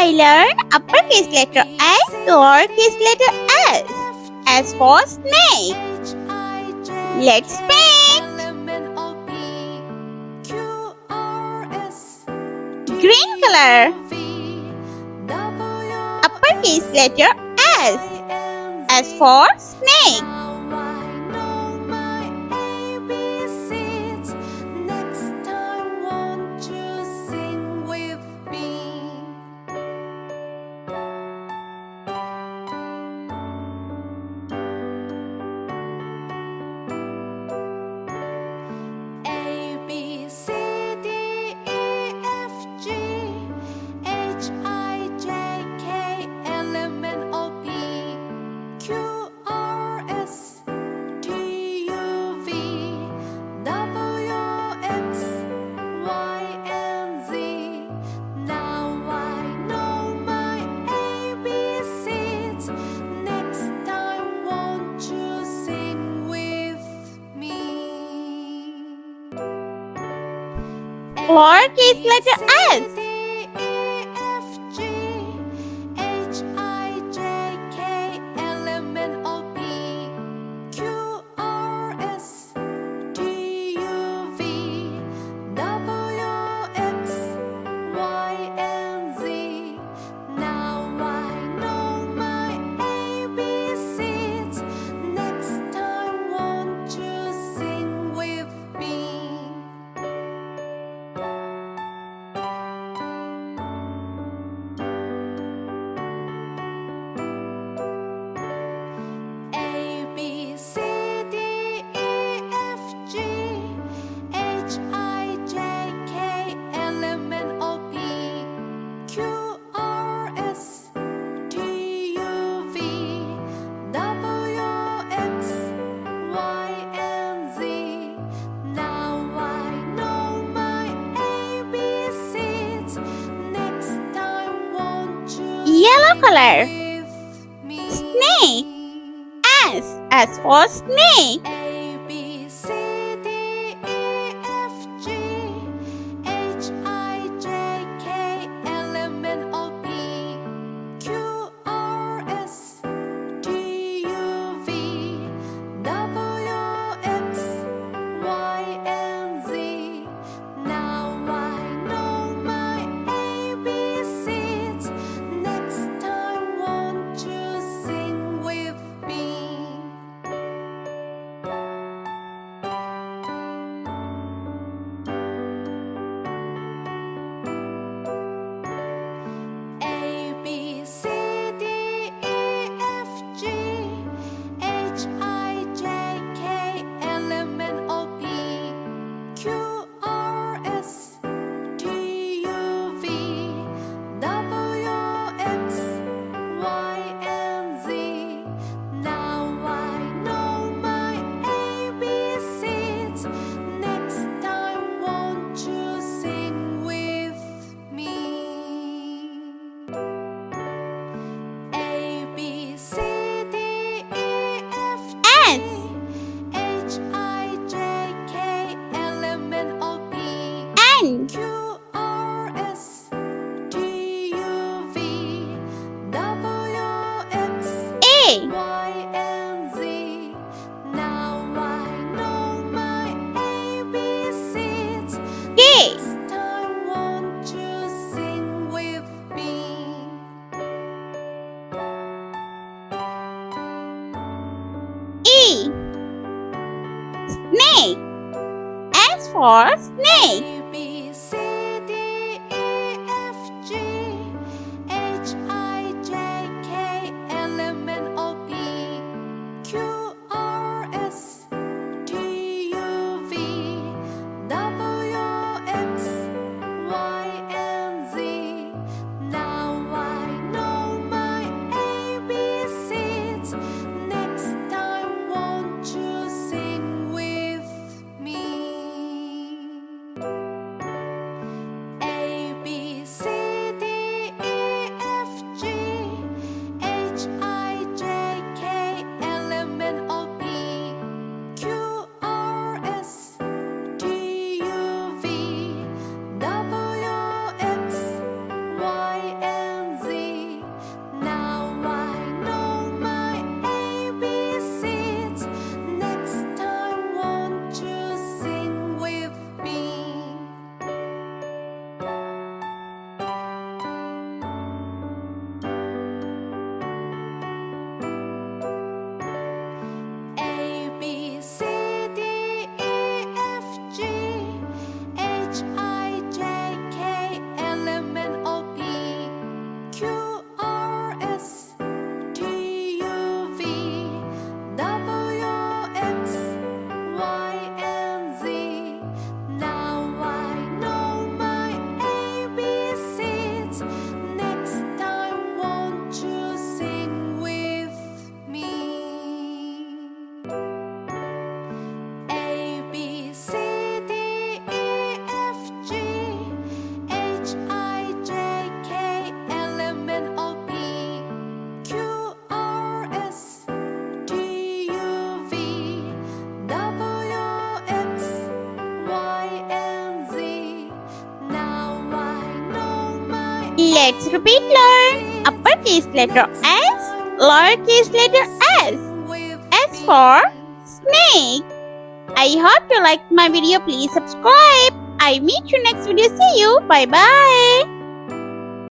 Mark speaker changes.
Speaker 1: I learned uppercase letter S, lowercase letter s. S for snake. Let's paint. Green color. Uppercase letter S. S for snake. Lowercase letter s. Yellow color. Snake. S. S for snake. N. A. K. E. Snake. S for snake. Let's repeat learn. Uppercase letter S, lowercase letter s. S for snake. I hope you liked my video. Please subscribe. I meet you next video. See you. Bye bye.